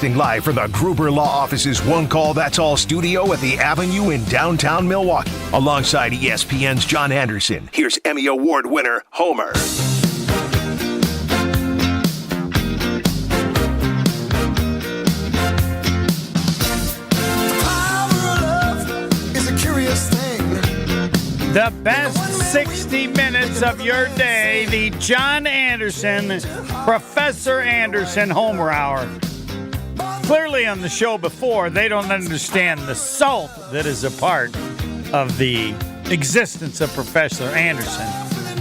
Broadcasting live from the Gruber Law Office's One Call That's All studio at the Avenue in downtown Milwaukee. Alongside ESPN's John Anderson, here's Emmy Award winner Homer. The best 60 minutes of your day, the John Anderson, Professor Anderson Homer Hour. Clearly on the show before, they don't understand the salt that is a part of the existence of Professor Anderson.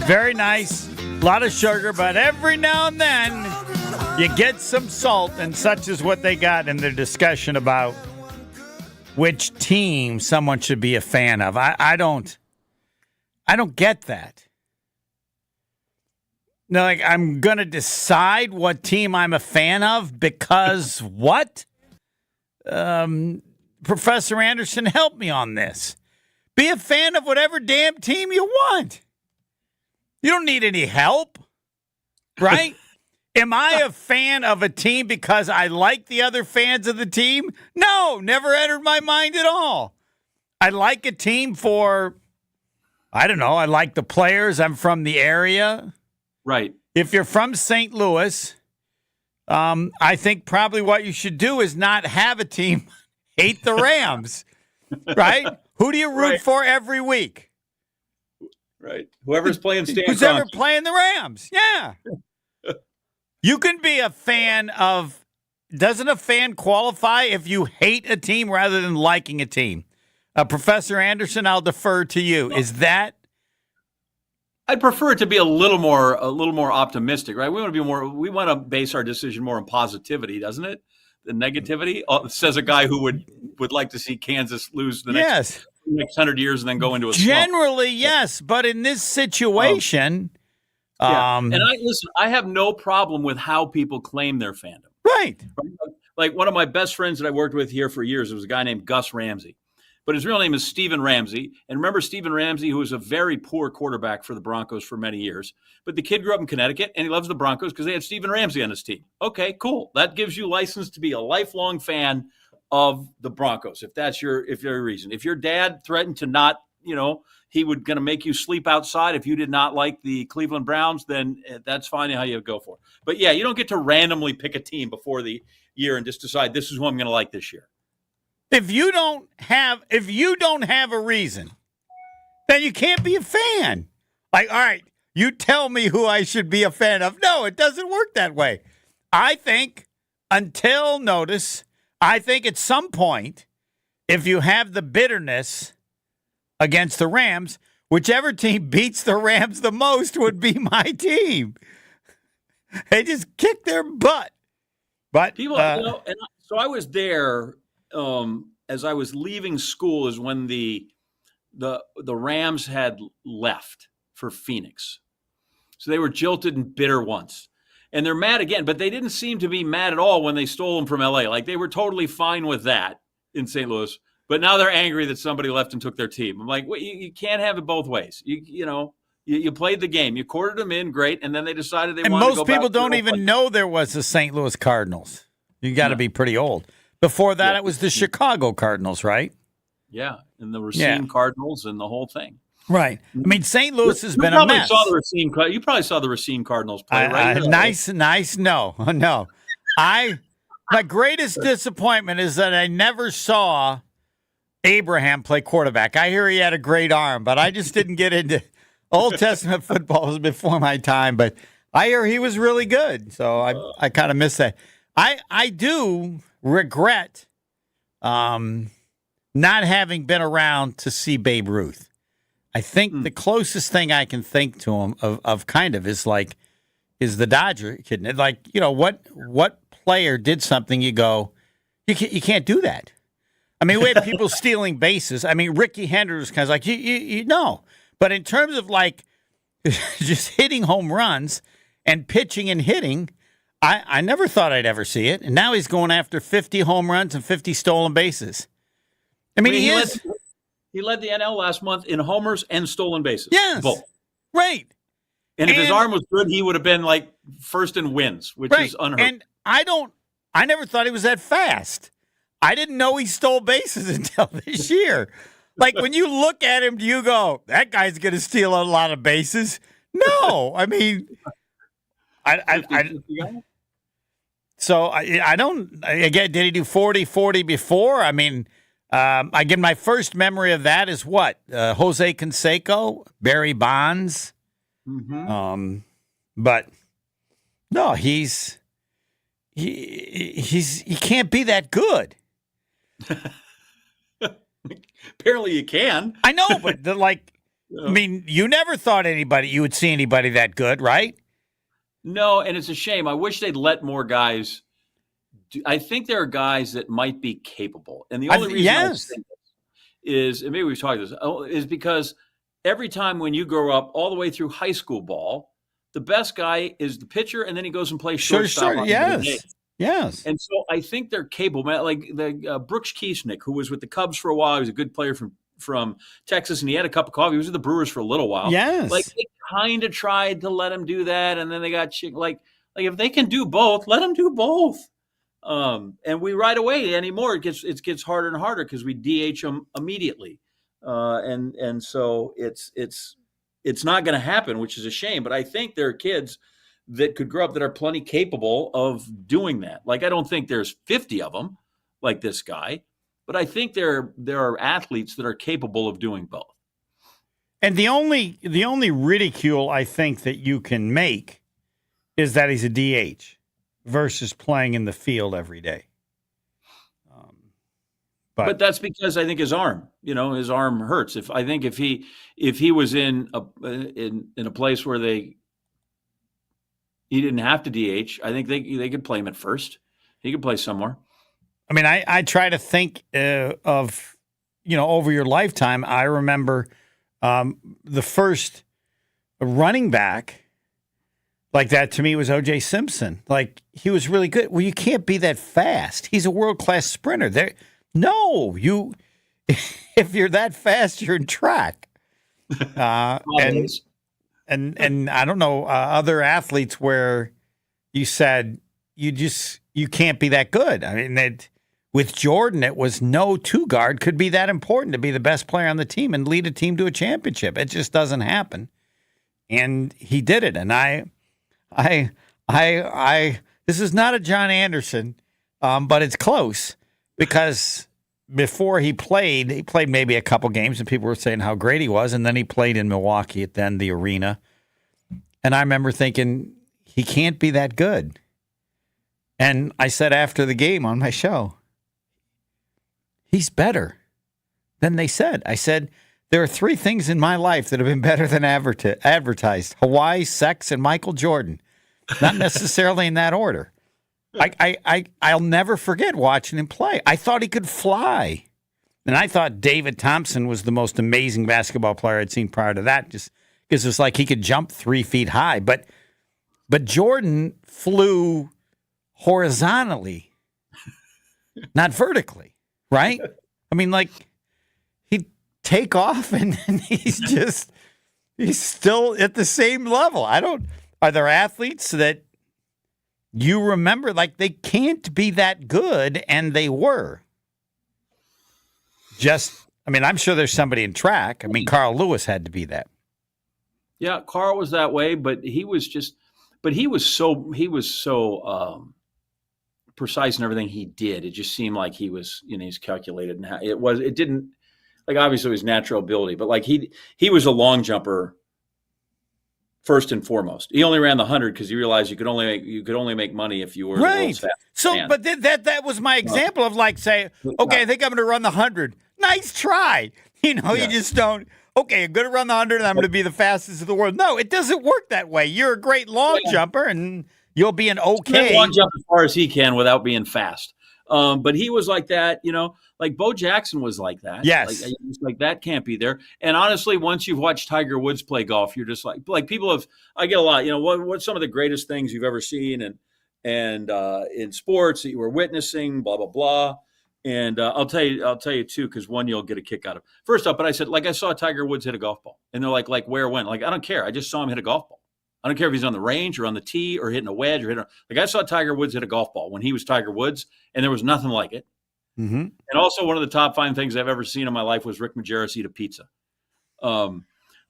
Very nice, a lot of sugar, but every now and then you get some salt, and such is what they got in their discussion about which team someone should be a fan of. I don't get that. No, like I'm going to decide what team I'm a fan of because what? Professor Anderson, help me on this. Be a fan of whatever damn team you want. You don't need any help, right? Am I a fan of a team because I like the other fans of the team? No, never entered my mind at all. I like a team for... I don't know. I like the players. I'm from the area. Right. If you're from St. Louis, I think probably what you should do is not have a team hate the Rams, right? Who do you root for every week? Right. Whoever's playing Stan Who's ever playing the Rams? Yeah. You can be a fan of, doesn't a fan qualify if you hate a team rather than liking a team? Professor Anderson, I'll defer to you. Is that? I'd prefer it to be a little more optimistic, right? We want to base our decision more on positivity, doesn't it? The negativity says a guy who would like to see Kansas lose the next 100 years and then go into a generally slump. Yes, but in this situation, and I have no problem with how people claim their fandom. Right. Like one of my best friends that I worked with here for years was a guy named Gus Ramsey. But his real name is Stephen Ramsey. And remember Stephen Ramsey, who was a very poor quarterback for the Broncos for many years. But the kid grew up in Connecticut, and he loves the Broncos because they had Stephen Ramsey on his team. Okay, cool. That gives you license to be a lifelong fan of the Broncos, if that's your reason. If your dad threatened to not, he would going to make you sleep outside if you did not like the Cleveland Browns, then that's fine how you go for it. But, yeah, you don't get to randomly pick a team before the year and just decide this is who I'm going to like this year. If you don't have a reason, then you can't be a fan. Like, all right, you tell me who I should be a fan of. No, it doesn't work that way. I think at some point, if you have the bitterness against the Rams, whichever team beats the Rams the most would be my team. They just kick their butt. But people, so I was there. As I was leaving school is when the Rams had left for Phoenix. So they were jilted and bitter once. And they're mad again, but they didn't seem to be mad at all when they stole them from LA. Like they were totally fine with that in St. Louis. But now they're angry that somebody left and took their team. I'm like, well, you can't have it both ways. You played the game. You courted them in, great, and then they decided they wanted to go back. And most people don't even know there was a St. Louis Cardinals. You got to be pretty old. Before that, it was the Chicago Cardinals, right? Yeah, and the Racine Cardinals and the whole thing. Right. I mean, St. Louis has been a mess. You probably saw the Racine Cardinals play, right? Nice. No. My greatest disappointment is that I never saw Abraham play quarterback. I hear he had a great arm, but I just didn't get into Old Testament football. It was before my time, but I hear he was really good, so I kind of miss that. I do regret not having been around to see Babe Ruth. I think the closest thing I can think to him of kind of is the Dodger kid. Like, what player did something you go, you can't do that. I mean, we had people stealing bases. I mean, Ricky Hendricks was kind of like, you know. But in terms of just hitting home runs and pitching and hitting, I never thought I'd ever see it. And now he's going after 50 home runs and 50 stolen bases. I mean, he led the NL last month in homers and stolen bases. Yes. Both. Right. And if his arm was good, he would have been first in wins, which is unheard of. And I don't I never thought he was that fast. I didn't know he stole bases until this year. Like, when you look at him, do you go, that guy's going to steal a lot of bases? No. I mean, so I don't, again, did he do 40-40 before? I mean, again, my first memory of that is what? Jose Canseco, Barry Bonds. Mm-hmm. But no, he can't be that good. Apparently you can. I know, but I mean, you never thought you would see anybody that good, right? No, and it's a shame. I wish they'd let more guys. I think there are guys that might be capable, and the only reason I say this is, and maybe we've talked this, is because every time when you grow up, all the way through high school ball, the best guy is the pitcher, and then he goes and plays shortstop. Sure, yes. And so I think they're capable. Like the Brooks Kiesnick, who was with the Cubs for a while, he was a good player from Texas, and he had a cup of coffee. He was with the Brewers for a little while. Yes. Like, they kind of tried to let him do that, and then they got like if they can do both, let them do both. And we right away anymore it gets harder and harder because we DH them immediately, and so it's not going to happen, which is a shame. But I think there are kids that could grow up that are plenty capable of doing that. Like, I don't think there's 50 of them like this guy, but I think there are athletes that are capable of doing both. And the only ridicule I think that you can make is that he's a DH versus playing in the field every day. But that's because I think his arm hurts. If he was in a place where he didn't have to DH, I think they could play him at first. He could play somewhere. I mean, I try to think of, over your lifetime. I remember the first running back like that to me was O.J. Simpson. Like, he was really good. Well, you can't be that fast. He's a world-class sprinter. No, if you're that fast, you're in track. And I don't know other athletes where you said you can't be that good. I mean, with Jordan, it was no two guard could be that important to be the best player on the team and lead a team to a championship. It just doesn't happen. And he did it. And this is not a John Anderson, but it's close because before he played maybe a couple games and people were saying how great he was. And then he played in Milwaukee at the arena. And I remember thinking, he can't be that good. And I said after the game on my show, he's better than they said. I said, there are three things in my life that have been better than advertised: Hawaii, sex, and Michael Jordan. Not necessarily in that order. I'll never forget watching him play. I thought he could fly. And I thought David Thompson was the most amazing basketball player I'd seen prior to that, just because it was like he could jump 3 feet high. But Jordan flew horizontally, not vertically, right? I mean, like, he'd take off and he's still at the same level. Are there athletes that you remember, like, they can't be that good, and they were? I'm sure there's somebody in track. I mean, Carl Lewis had to be that. Yeah, Carl was that way, but he was so precise in everything he did. It just seemed like he was, he's calculated, and it didn't, like, obviously it was natural ability, but like he was a long jumper first and foremost. He only ran the 100 because he realized you could only make money if you were right. The world's fastest man. But that was my example of, like, say, okay, I think I'm going to run the 100. Nice try. You just don't. Okay, I'm going to run the 100 and I'm going to be the fastest in the world. No, it doesn't work that way. You're a great long jumper and you'll be an okay. Long jump as far as he can without being fast. But he was like that, like Bo Jackson was like that. Yes. Like that can't be there. And honestly, once you've watched Tiger Woods play golf, you're just like people I get a lot, what's some of the greatest things you've ever seen and in sports that you were witnessing, blah, blah, blah. And I'll tell you too, because one you'll get a kick out of. First up, but I said, like, I saw Tiger Woods hit a golf ball, and they're like where, when? Like, I don't care. I just saw him hit a golf ball. I don't care if he's on the range or on the tee or hitting a wedge or like I saw Tiger Woods hit a golf ball when he was Tiger Woods, and there was nothing like it. Mm-hmm. And also one of the top 5 things I've ever seen in my life was Rick Majerus eat a pizza.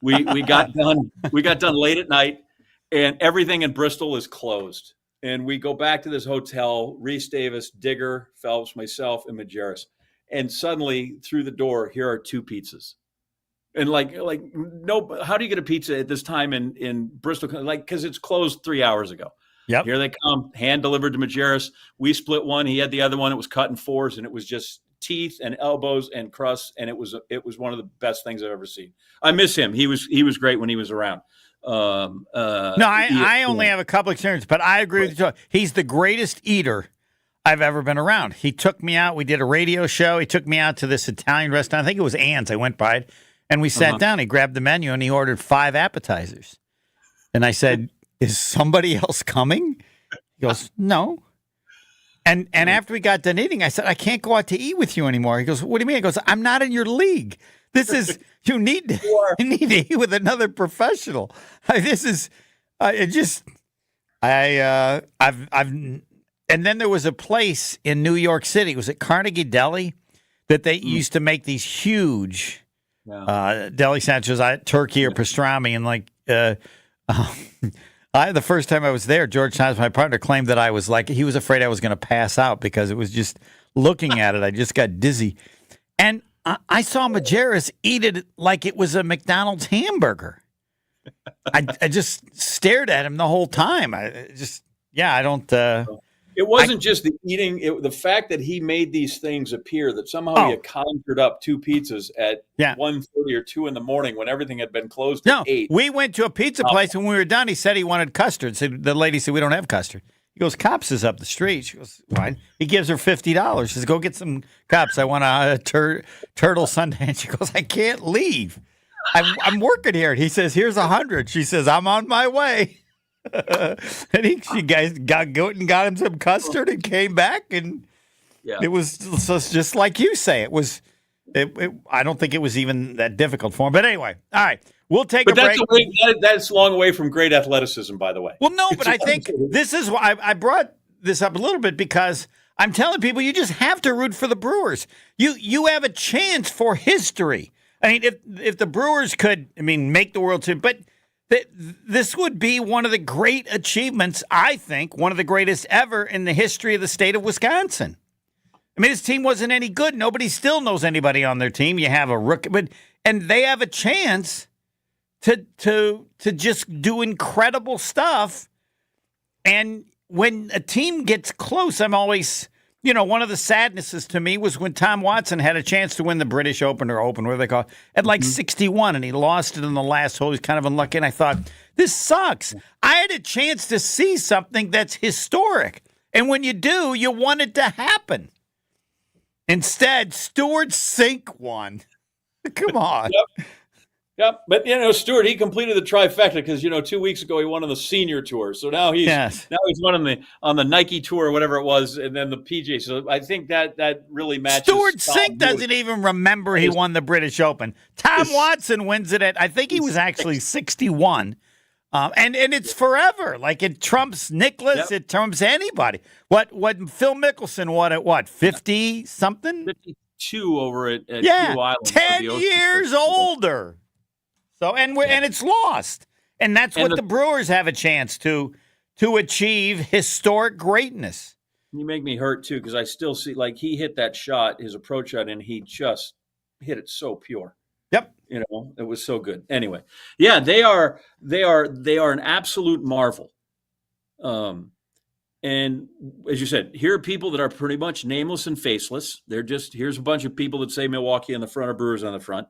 We got done late at night, and everything in Bristol is closed. And we go back to this hotel, Reese Davis, Digger, Phelps, myself, and Majerus. And suddenly through the door, here are 2 pizzas. And no, how do you get a pizza at this time in Bristol? Because it's closed 3 hours ago. Yep. Here they come, hand delivered to Majerus. We split one. He had the other one. It was cut in 4s, and it was just teeth and elbows and crust. And it was one of the best things I've ever seen. I miss him. He was great when he was around. I only have a couple experiences, but I agree with you. He's the greatest eater I've ever been around. He took me out. We did a radio show. He took me out to this Italian restaurant. I think it was Ann's. I went by it, and we sat down. He grabbed the menu, and he ordered 5 appetizers. And I said, is somebody else coming? He goes, no. And after we got done eating, I said, I can't go out to eat with you anymore. He goes, what do you mean? I goes, I'm not in your league. This is you need to eat with another professional. And then there was a place in New York City. Was it Carnegie Deli that they used to make these huge deli sandwiches, turkey or pastrami, and the first time I was there, George Thomas, my partner, claimed that I was he was afraid I was going to pass out because it was just looking at it. I just got dizzy. And I saw Majerus eat it like it was a McDonald's hamburger. I just stared at him the whole time. I don't. It wasn't just the eating. The fact that he made these things appear that somehow he had conjured up 2 pizzas at 1:30 or 2 in the morning when everything had been closed at 8. We went to a pizza place, and when we were done, he said he wanted custard. So the lady said, we don't have custard. He goes, Cops is up the street. She goes, fine. He gives her $50. She says, go get some Cops. I want a turtle sundae. And she goes, I can't leave. I'm working here. And he says, here's 100. She says, I'm on my way. And she guys got him some custard and came back, and it was just like you say. It was. I don't think it was even that difficult for him. But anyway, all right, we'll take a break. That's long way from great athleticism, by the way. Well, no, but I think this is why I brought this up a little bit, because I'm telling people you just have to root for the Brewers. You have a chance for history. I mean, if the Brewers could, make the World Series, but this would be one of the great achievements, I think, one of the greatest ever in the history of the state of Wisconsin. His team wasn't any good. Nobody still knows anybody on their team. You have a rookie, and they have a chance to just do incredible stuff. And when a team gets close, I'm always, one of the sadnesses to me was when Tom Watson had a chance to win the British Open, whatever they call it, at 61, and he lost it in the last hole. He's kind of unlucky, and I thought, this sucks. I had a chance to see something that's historic, and when you do, you want it to happen. Instead, Stewart Cink won. Come on. Yep. But, Stewart, he completed the trifecta because, 2 weeks ago he won on the senior tour. So now he's won on the Nike tour or whatever it was, and then the PGA. So I think that really matches. Stewart Cink doesn't even remember he won the British Open. Tom Watson wins it I think he was actually 61. And it's forever. It trumps Nicklaus. Yep. It trumps anybody. What Phil Mickelson won at 50-something? 52 over at Q Island. 10 years older. So and it's lost. And that's what the Brewers have a chance to achieve historic greatness. You make me hurt too, because I still see he hit that shot, his approach shot, and he just hit it so pure. Yep. It was so good. Anyway, they are an absolute marvel. And as you said, here are people that are pretty much nameless and faceless. Here's a bunch of people that say Milwaukee on the front or Brewers on the front.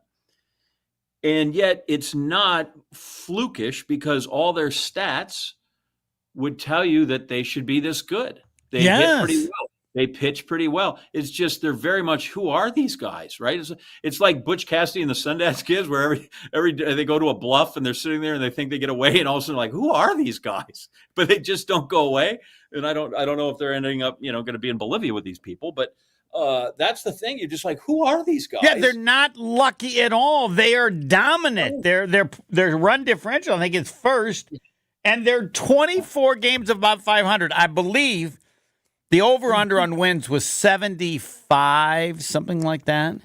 And yet it's not flukish, because all their stats would tell you that they should be this good. They hit pretty well. They pitch pretty well. It's just they're very much, who are these guys, right? It's like Butch Cassidy and the Sundance Kids, where every day they go to a bluff and they're sitting there and they think they get away, and all of a sudden who are these guys? But they just don't go away. And I don't know if they're ending up going to be in Bolivia with these people, but that's the thing. You're just who are these guys? Yeah, they're not lucky at all. They are dominant. Their run differential, I think, is first And they're 24 games above 500. I believe the over-under on wins was 75, something like that.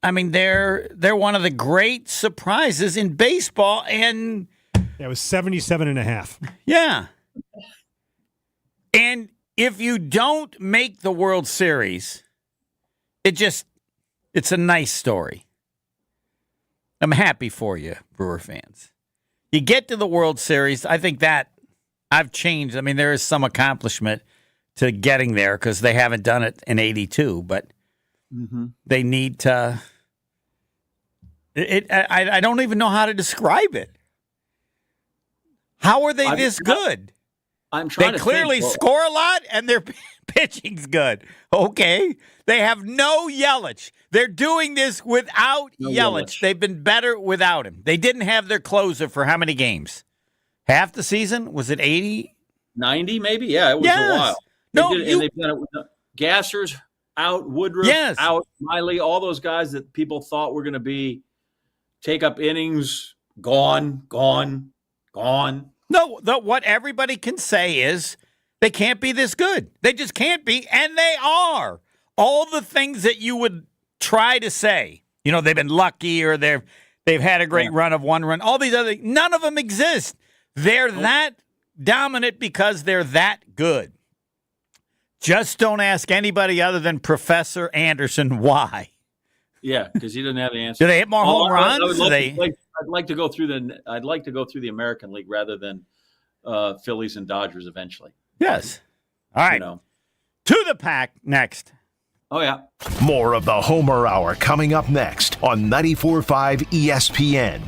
I mean, they're one of the great surprises in baseball, and it was 77.5. Yeah. And if you don't make the World Series, it's a nice story. I'm happy for you, Brewer fans. You get to the World Series, I think that I've changed. I mean, there is some accomplishment to getting there because they haven't done it in 82, but they need to. I don't even know how to describe it. How are they this good? I'm trying They to clearly think, score a lot, and their pitching's good. Okay. They have no Yelich. They're doing this without Yelich. They've been better without him. They didn't have their closer for how many games? Half the season? Was it 80? 90 maybe? Yeah, it was a while. They've done it with Gasser's out, Woodruff out, Miley, all those guys that people thought were going to be take up innings, gone. No, what everybody can say is they can't be this good. They just can't be, and they are. All the things that you would try to say, they've been lucky or they've had a great run of one run. All these other, none of them exist. They're that dominant because they're that good. Just don't ask anybody other than Professor Anderson why. Yeah, because he doesn't have the answer. Do they hit more home runs? I'd like to go through the American League rather than Phillies and Dodgers eventually. Yes. All right. To the pack next. Oh, yeah. More of the Homer Hour coming up next on 94.5 ESPN.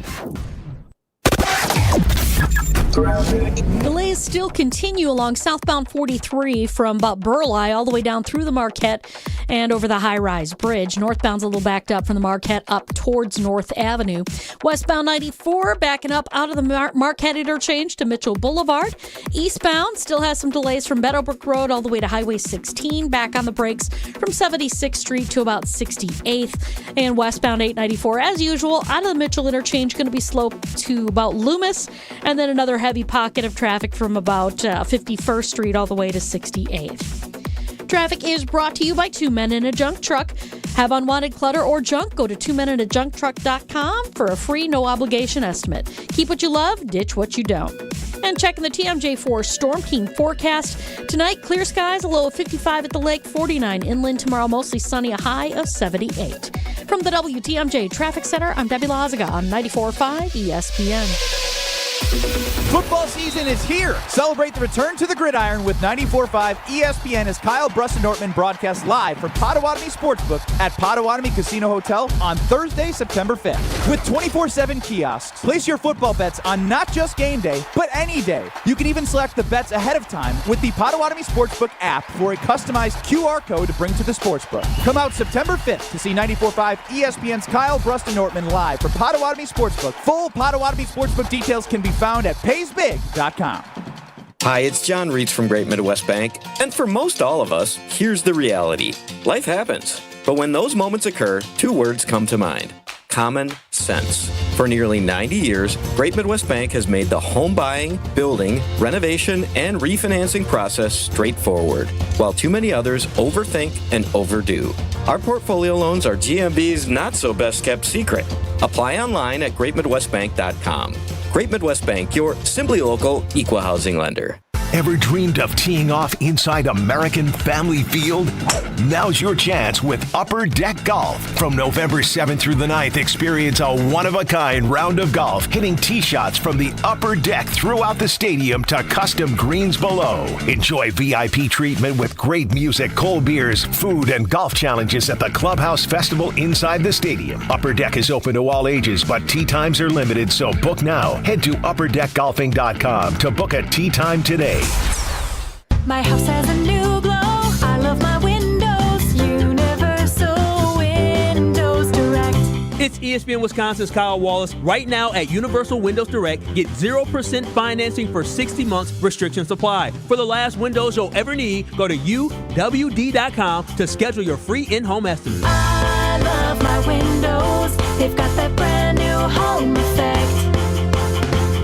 Delays still continue along southbound 43 from Burleigh all the way down through the Marquette and over the high-rise bridge. Northbound's a little backed up from the Marquette up towards North Avenue. Westbound 94 backing up out of the Marquette interchange to Mitchell Boulevard. Eastbound still has some delays from Meadowbrook Road all the way to Highway 16, back on the brakes from 76th Street to about 68th. And westbound 894, as usual, out of the Mitchell interchange, going to be sloped to about Loomis, and then another heavy pocket of traffic from about 51st Street all the way to 68th. Traffic is brought to you by Two Men in a Junk Truck. Have unwanted clutter or junk? Go to twomeninajuncktruck.com for a free, no-obligation estimate. Keep what you love, ditch what you don't. And checking the TMJ4 Storm King forecast. Tonight, clear skies, a low of 55 at the lake, 49 inland. Tomorrow, mostly sunny, a high of 78. From the WTMJ Traffic Center, I'm Debbie Lazaga on 94.5 ESPN. Football season is here. Celebrate the return to the gridiron with 94.5 ESPN as Kyle Brusson-Nortman broadcasts live from Potawatomi Sportsbook at Potawatomi Casino Hotel on Thursday, September 5th. With 24/7 kiosks, place your football bets on not just game day, but any day. You can even select the bets ahead of time with the Potawatomi Sportsbook app for a customized QR code to bring to the sportsbook. Come out September 5th to see 94.5 ESPN's Kyle Bruston-Nortman live from Potawatomi Sportsbook. Full Potawatomi Sportsbook details can be found at paysbig.com. Hi, it's John Reitz from Great Midwest Bank. And for most all of us, here's the reality. Life happens. But when those moments occur, two words come to mind. Common sense. For nearly 90 years, Great Midwest Bank has made the home buying, building, renovation, and refinancing process straightforward, while too many others overthink and overdo. Our portfolio loans are GMB's not-so-best-kept secret. Apply online at greatmidwestbank.com. Great Midwest Bank, your simply local equal housing lender. Ever dreamed of teeing off inside American Family Field? Now's your chance with Upper Deck Golf. From November 7th through the 9th, experience a one-of-a-kind round of golf, hitting tee shots from the upper deck throughout the stadium to custom greens below. Enjoy VIP treatment with great music, cold beers, food, and golf challenges at the Clubhouse Festival inside the stadium. Upper Deck is open to all ages, but tee times are limited, so book now. Head to upperdeckgolfing.com to book a tee time today. My house has a new glow. I love my windows. Universal Windows Direct. It's ESPN Wisconsin's Kyle Wallace. Right now at Universal Windows Direct, get 0% financing for 60 months, restrictions apply. For the last windows you'll ever need, go to uwd.com to schedule your free in-home estimate. I love my windows. They've got that brand new home effect.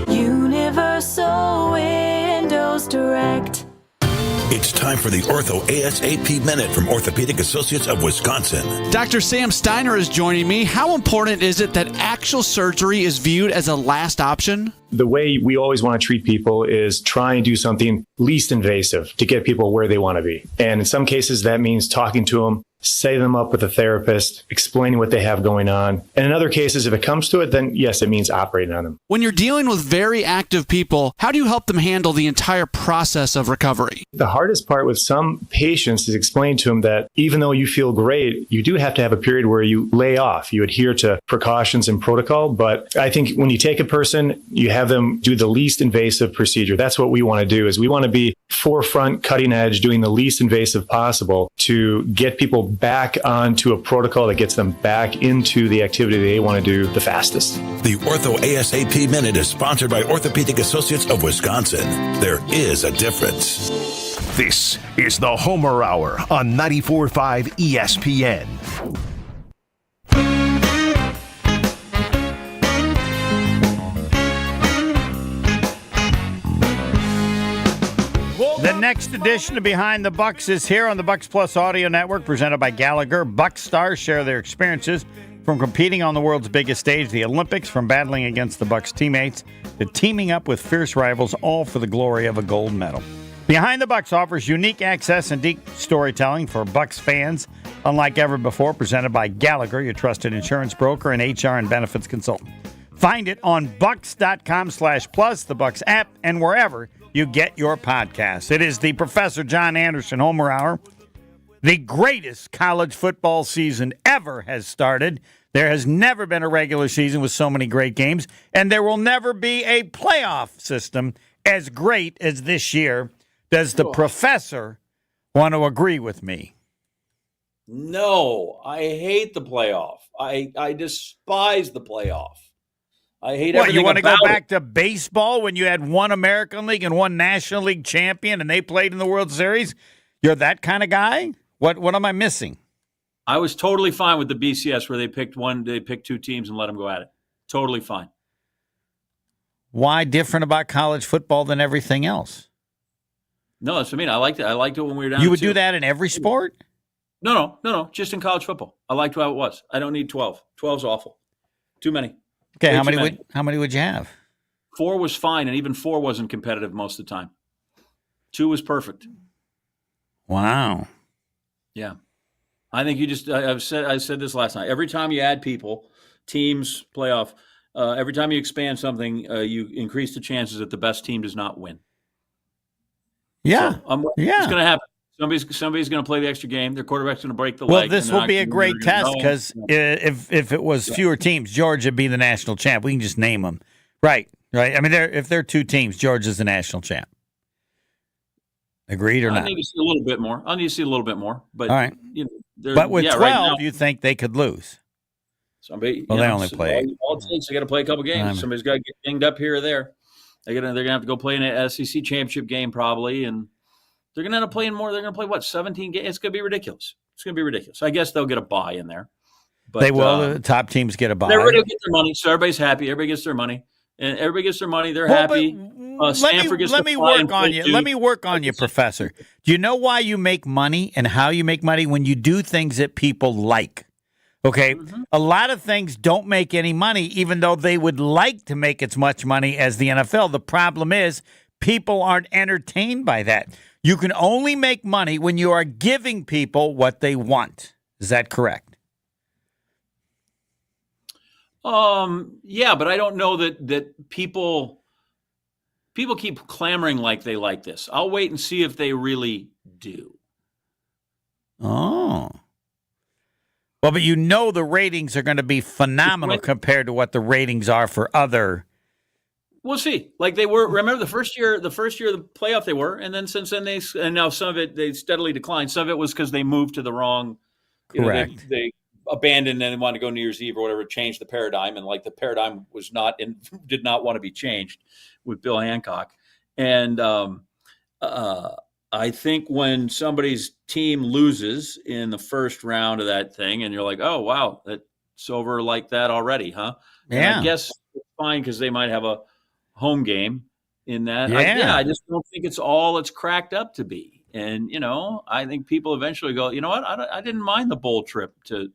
Universal Universal Windows Direct. It's time for the Ortho ASAP Minute from Orthopedic Associates of Wisconsin. Dr. Sam Steiner is joining me. How important is it that actual surgery is viewed as a last option? The way we always want to treat people is try and do something least invasive to get people where they want to be. And in some cases, that means talking to them, setting them up with a therapist, explaining what they have going on. And in other cases, if it comes to it, then yes, it means operating on them. When you're dealing with very active people, how do you help them handle the entire process of recovery? The hardest part with some patients is explain to them that even though you feel great, you do have to have a period where you lay off. You adhere to precautions and protocol. But I think when you take a person, you have them do the least invasive procedure. That's what we want to do, is we want to be forefront, cutting edge, doing the least invasive possible to get people back onto a protocol that gets them back into the activity they want to do the fastest. The Ortho ASAP Minute is sponsored by Orthopedic Associates of Wisconsin. There is a difference. This is the Homer Hour on 94.5 ESPN. The next edition of Behind the Bucks is here on the Bucks Plus Audio Network, presented by Gallagher. Bucks stars share their experiences from competing on the world's biggest stage, the Olympics, from battling against the Bucks teammates to teaming up with fierce rivals, all for the glory of a gold medal. Behind the Bucks offers unique access and deep storytelling for Bucks fans, unlike ever before, presented by Gallagher, your trusted insurance broker and HR and benefits consultant. Find it on bucks.com/plus, the Bucks app, and wherever you get your podcasts. It is the Professor John Anderson Homer Hour. The greatest college football season ever has started. There has never been a regular season with so many great games, and there will never be a playoff system as great as this year. Does the professor want to agree with me? No, I hate the playoff. I despise the playoff. I hate what, everything you want to about go back it. to baseball when you had one American League and one National League champion and they played in the World Series? You're that kind of guy? What am I missing? I was totally fine with the BCS where they picked two teams and let them go at it. Totally fine. Why different about college football than everything else? No, that's what I mean. I liked it. I liked it when we were down. You would do that in every sport? No. Just in college football. I liked how it was. I don't need 12. 12's awful. Too many. Okay, how many would you have? 4 was fine, and even 4 wasn't competitive most of the time. 2 was perfect. Wow. Yeah. I think you just I said this last night. Every time you add people, teams, playoff, every time you expand something, you increase the chances that the best team does not win. Yeah. So, it's going to happen. Somebody's going to play the extra game. Their quarterback's going to break the leg. Well, this will be a great test because if it was fewer teams, Georgia would be the national champ. We can just name them. Right. I mean, if they're 2 teams, Georgia's the national champ. Agreed or not? I need to see a little bit more. But, all right. But with 12, right now, you think they could lose? Somebody. Well, they only play. All it takes, they got to play a couple games. Somebody's got to get dinged up here or there. They're gonna have to go play in an SEC championship game probably, and they're going to end up playing more. They're going to play, 17 games? It's going to be ridiculous. I guess they'll get a bye in there. But, they will. The top teams get a bye. They're going to get their money, so everybody's happy. Everybody gets their money. And everybody gets their money. They're happy. Stanford gets let me work on you. Let me work on you, Professor. Do you know why you make money and how you make money? When you do things that people like. Okay? Mm-hmm. A lot of things don't make any money, even though they would like to make as much money as the NFL. The problem is people aren't entertained by that. You can only make money when you are giving people what they want. Is that correct? Yeah, but I don't know that people keep clamoring like they like this. I'll wait and see if they really do. Oh. Well, but the ratings are going to be phenomenal compared to what the ratings are for other. We'll see. Like they were. Remember the first year of the playoff they were, and then since then and now some of it they steadily declined. Some of it was because they moved to the wrong. Correct. They abandoned and wanted to go New Year's Eve or whatever, changed the paradigm, and the paradigm did not want to be changed with Bill Hancock. And I think when somebody's team loses in the first round of that thing, and you're like, oh wow, it's over like that already, huh? Yeah. And I guess it's fine because they might have a home game. in that. Yeah. I just don't think it's all it's cracked up to be. And, I think people eventually go, you know what? I didn't mind the bowl trip to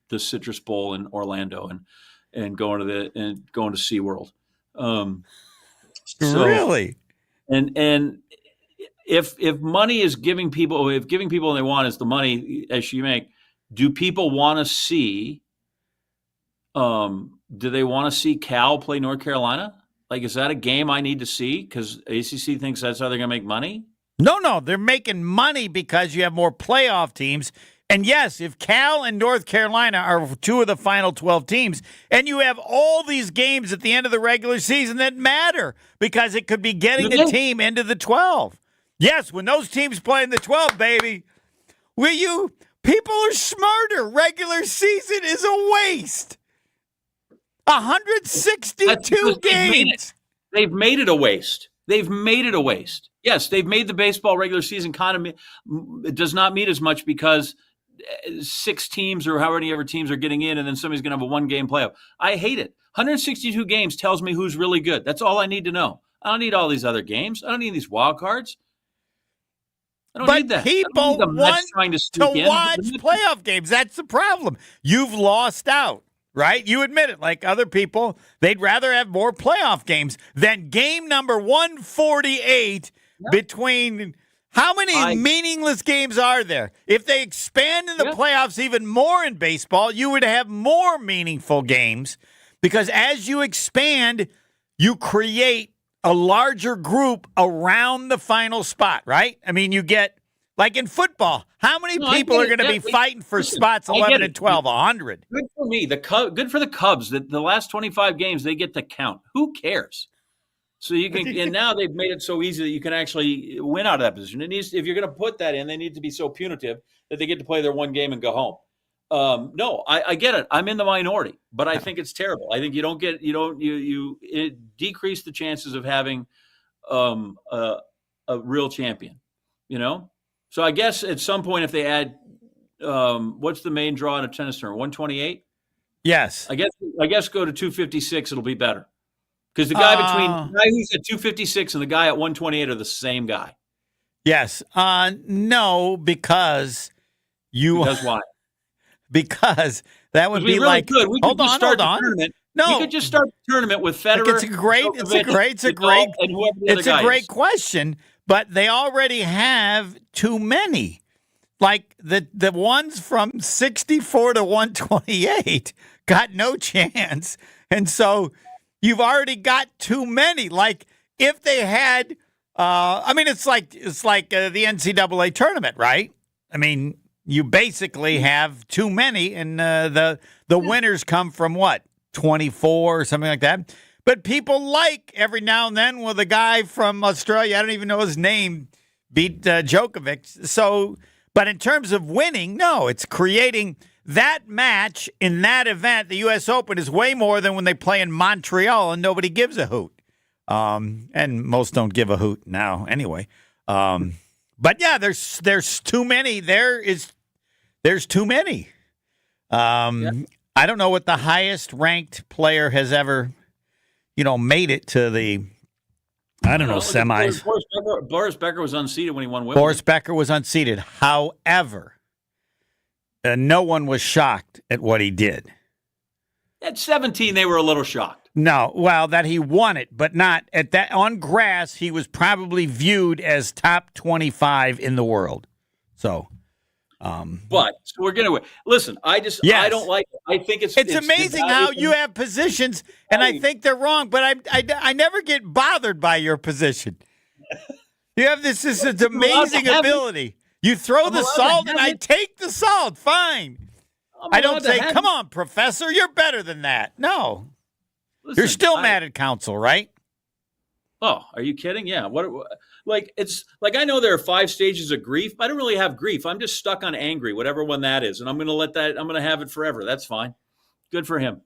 the Citrus Bowl in Orlando and going to SeaWorld. Really? And if money is giving people what they want is the money as you make, do people want to see do they want to see Cal play North Carolina? Like, is that a game I need to see because ACC thinks that's how they're going to make money? No, they're making money because you have more playoff teams. And yes, if Cal and North Carolina are two of the final 12 teams, and you have all these games at the end of the regular season that matter because it could be getting a team into the 12. Yes, when those teams play in the 12, baby, people are smarter. Regular season is a waste. 162 games. They've made it a waste. Yes, they've made the baseball regular season it does not mean as much because 6 teams or however many ever teams are getting in, and then somebody's going to have a 1-game playoff. I hate it. 162 games tells me who's really good. That's all I need to know. I don't need all these other games. I don't need these wild cards. I don't need that. People want to watch playoff games. That's the problem. You've lost out, right? You admit it. Like other people, they'd rather have more playoff games than game number 148 between. How many meaningless games are there? If they expand in the playoffs even more in baseball, you would have more meaningful games because as you expand, you create a larger group around the final spot, right? I mean, you get, like in football, how many people are going to be fighting for spots 11 and 12? 100. Good for me. Good for the Cubs that the last 25 games they get to count. Who cares? So you can, and now they've made it so easy that you can actually win out of that position. It needs, if you're going to put that in, they need to be so punitive that they get to play their 1 game and go home. No, I get it. I'm in the minority, but I think it's terrible. I think it decrease the chances of having a real champion. So I guess at some point if they add, what's the main draw in a tennis tournament? 128. Yes. I guess go to 256. It'll be better. Because the guy the guy who's at 256 and the guy at 128 are the same guy. Yes. No, because Because why? Because that would be really like. Could. We hold could just on, start hold on. the tournament. No, you could just start the tournament with Federer. It's a great question, but they already have too many. Like the ones from 64 to 128 got no chance, and so. You've already got too many. Like if they had, it's like the NCAA tournament, right? I mean, you basically have too many, and the winners come from what 24 or something like that. But people like every now and then with a guy from Australia, I don't even know his name, beat Djokovic. So, but in terms of winning, no, it's creating. That match in that event, the U.S. Open, is way more than when they play in Montreal and nobody gives a hoot. And most don't give a hoot now anyway. But yeah, there's too many. There's too many. I don't know what the highest ranked player has ever, made it to the. I don't know, semis. Boris Becker was unseated when he won Wimbledon. Boris Becker was unseated. However. No one was shocked at what he did. At 17, they were a little shocked. No, well, that he won it, but not at that. On grass, he was probably viewed as top 25 in the world. So, but we're going to listen. I don't like it. I think it's amazing how you have positions, and I think they're wrong. But I never get bothered by your position. You have this amazing ability. You throw the salt, and I take the salt. Fine. I don't say, come on, professor, you're better than that. No. Listen, you're still mad at counsel, right? Oh, are you kidding? Yeah. It's like I know there are 5 stages of grief, but I don't really have grief. I'm just stuck on angry, whatever one that is. And I'm going to have it forever. That's fine. Good for him.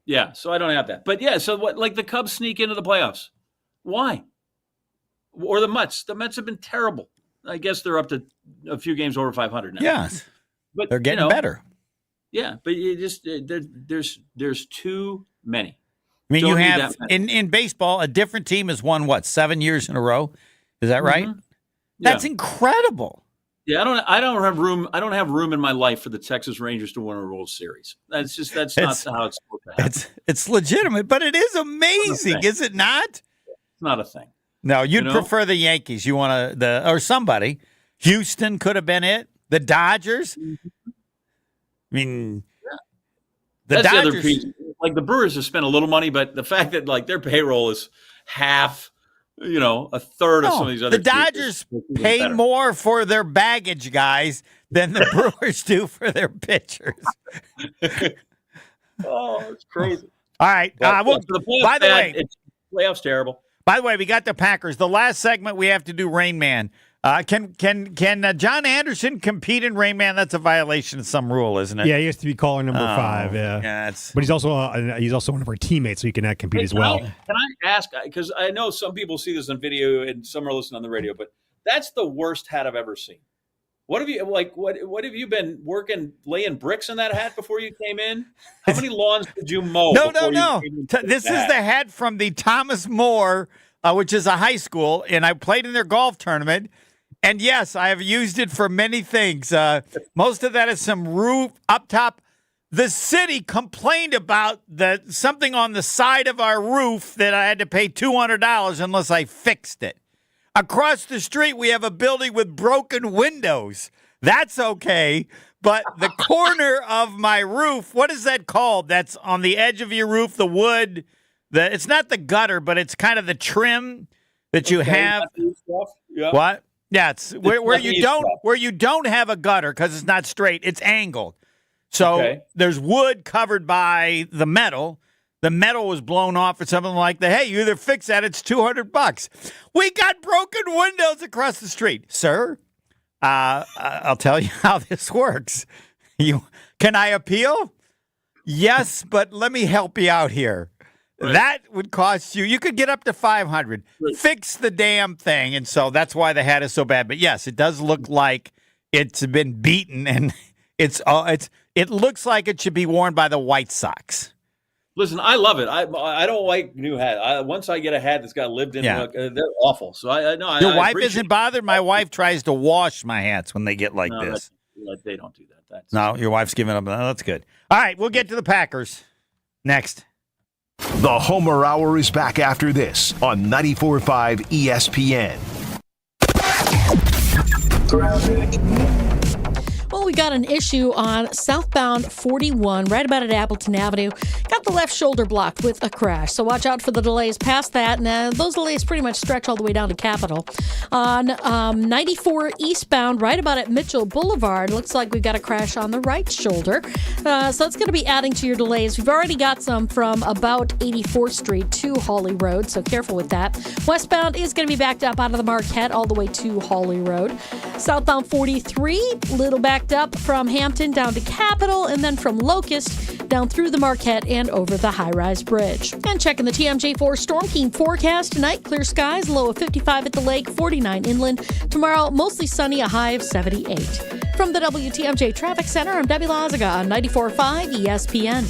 Yeah. So I don't have that. But yeah, so what, like the Cubs sneak into the playoffs. Why? Or the Mets. The Mets have been terrible. I guess they're up to a few games over 500 now. Yes, but they're getting better. Yeah, but you just there's too many. I mean, Don't you need have that many. in baseball, a different team has won 7 years in a row. Is that right? Mhm. That's Yeah. incredible. Yeah, I don't have room. I don't have room in my life for the Texas Rangers to win a World Series. That's not how it's supposed to happen. It's legitimate, but it is amazing, is it not? It's not a thing. No, you'd You know? prefer the Yankees. You want or somebody. Houston could have been it. The Dodgers. I mean, the That's Dodgers. the other piece. Like the Brewers have spent a little money, but the fact that like their payroll is half, a third of some of these other The teams Dodgers is even pay better. more for their baggage guys than the Brewers do for their pitchers. Oh, it's crazy. All right. But, Well, so the playoffs by the bad. way, Playoffs terrible. By the way, we got the Packers. The last segment we have to do Rain Man. Can John Anderson compete in Rain Man? That's a violation of some rule, isn't it? Yeah, he has to be caller number 5. Yeah, but he's also one of our teammates, so he can compete as well. Can I ask? Because I know some people see this on video and some are listening on the radio, but that's the worst hat I've ever seen. What have you What have you been working, laying bricks in that hat before you came in? How many lawns did you mow? No. This is the hat from the Thomas More, which is a high school, and I played in their golf tournament. And yes, I have used it for many things. Most of that is some roof up top. The city complained about something on the side of our roof that I had to pay $200 unless I fixed it. Across the street, we have a building with broken windows. That's okay. But the corner of my roof, what is that called? That's on the edge of your roof, the wood. It's not the gutter, but it's kind of the trim that you have. Yeah. What? Yeah, it's where you don't have a gutter because it's not straight. It's angled. So there's wood covered by the metal. The metal was blown off or something like that. Hey, you either fix that, it's $200. We got broken windows across the street, sir. I'll tell you how this works. Can I appeal? Yes, but let me help you out here. Right. That would cost you. You could get up to $500. Right. Fix the damn thing, and so that's why the hat is so bad. But yes, it does look like it's been beaten, and it looks like it should be worn by the White Sox. Listen, I love it. I don't like new hats. Once I get a hat that's got lived in look, they're awful. So I know. Your wife isn't bothered. My wife tries to wash my hats when they get like this. They don't do that. No, your wife's giving up. No, that's good. All right, we'll get to the Packers next. The Homer Hour is back after this on 94.5 ESPN. Well, we got an issue on southbound 41, right about at Appleton Avenue. Got the left shoulder blocked with a crash, so watch out for the delays past that. And those delays pretty much stretch all the way down to Capitol. On 94 eastbound, right about at Mitchell Boulevard, looks like we've got a crash on the right shoulder. So it's going to be adding to your delays. We've already got some from about 84th Street to Hawley Road, so careful with that. Westbound is going to be backed up out of the Marquette all the way to Hawley Road. Southbound 43, little backed up from Hampton down to Capitol, and then from Locust down through the Marquette and over the high-rise bridge. And checking the TMJ4 Storm King forecast tonight, clear skies, low of 55 at the lake, 49 inland. Tomorrow, mostly sunny, a high of 78. From the WTMJ Traffic Center, I'm Debbie Lazaga on 94.5 ESPN.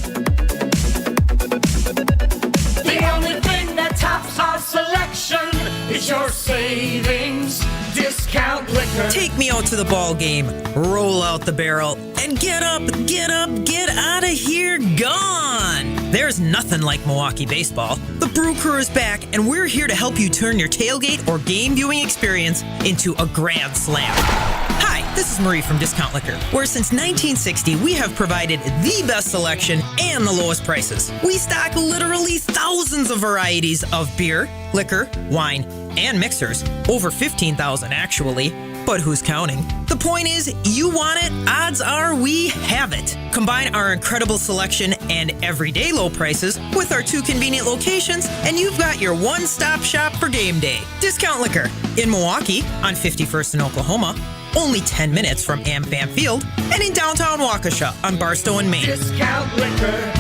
The only thing that tops our selection is your savings discount liquor. Take me out to the ball game, roll out the barrel, and get up, get out of here, gone. There's nothing like Milwaukee baseball. The Brew Crew is back, and we're here to help you turn your tailgate or game viewing experience into a grand slam. Hi, this is Marie from Discount Liquor, where since 1960 we have provided the best selection and the lowest prices. We stock literally thousands of varieties of beer, liquor, wine, and mixers. Over 15,000 actually, but who's counting? The point is, you want it, odds are we have it. Combine our incredible selection and everyday low prices with our 2 convenient locations, and you've got your one-stop shop for game day. Discount Liquor in Milwaukee on 51st in Oklahoma, only 10 minutes from AmFam Field, and in downtown Waukesha on Barstow and Maine. Discount Liquor.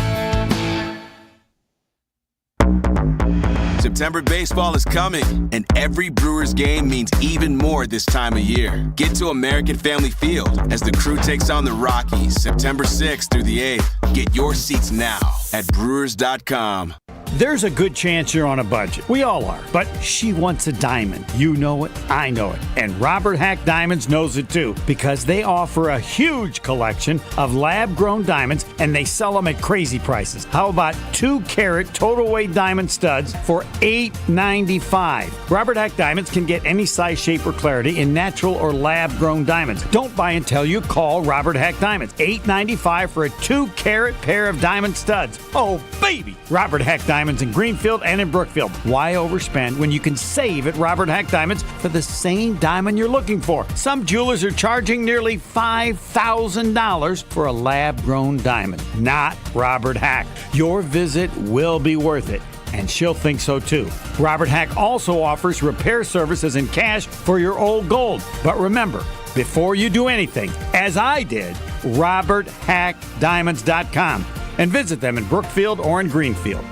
September baseball is coming, and every Brewers game means even more this time of year. Get to American Family Field as the Crew takes on the Rockies September 6th through the 8th. Get your seats now at Brewers.com. There's a good chance you're on a budget. We all are. But she wants a diamond. You know it. I know it. And Robert Hack Diamonds knows it too, because they offer a huge collection of lab-grown diamonds, and they sell them at crazy prices. How about 2-carat total weight diamond studs for $8.95? Robert Hack Diamonds can get any size, shape, or clarity in natural or lab-grown diamonds. Don't buy until you call Robert Hack Diamonds. $8.95 for a 2-carat pair of diamond studs. Oh, baby! Robert Hack Diamonds in Greenfield and in Brookfield. Why overspend when you can save at Robert Hack Diamonds for the same diamond you're looking for? Some jewelers are charging nearly $5,000 for a lab-grown diamond. Not Robert Hack. Your visit will be worth it, and she'll think so too. Robert Hack also offers repair services and cash for your old gold. But remember, before you do anything, as I did, RobertHackDiamonds.com, and visit them in Brookfield or in Greenfield.